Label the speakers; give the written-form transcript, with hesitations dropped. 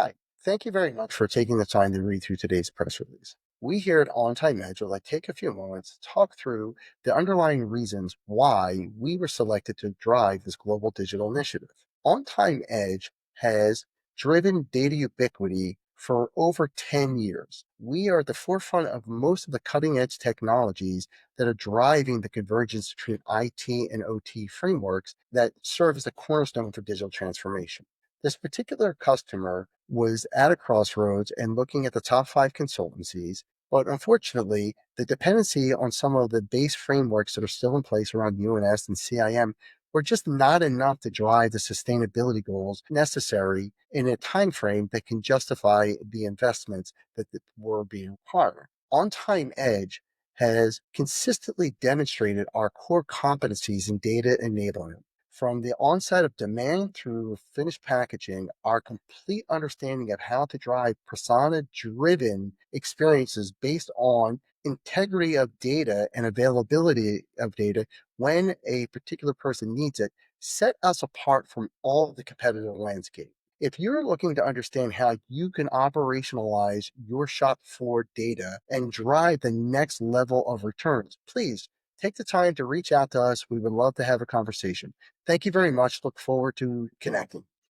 Speaker 1: Hi, thank you very much for taking the time to read through today's press release. We here at On Time Edge would like to take a few moments to talk through the underlying reasons why we were selected to drive this global digital initiative. On Time Edge has driven data ubiquity for over 10 years. We are at the forefront of most of the cutting edge technologies that are driving the convergence between IT and OT frameworks that serve as a cornerstone for digital transformation. This particular customer was at a crossroads and looking at the top five consultancies, but unfortunately, the dependency on some of the base frameworks that are still in place around UNS and CIM were just not enough to drive the sustainability goals necessary in a time frame that can justify the investments that were being required. On Time Edge has consistently demonstrated our core competencies in data enablement. From the onset of demand through finished packaging, our complete understanding of how to drive persona-driven experiences based on integrity of data and availability of data when a particular person needs it set us apart from all of the competitive landscape. If you're looking to understand how you can operationalize your shop floor data and drive the next level of returns, please take the time to reach out to us. We would love to have a conversation. Thank you very much. Look forward to connecting.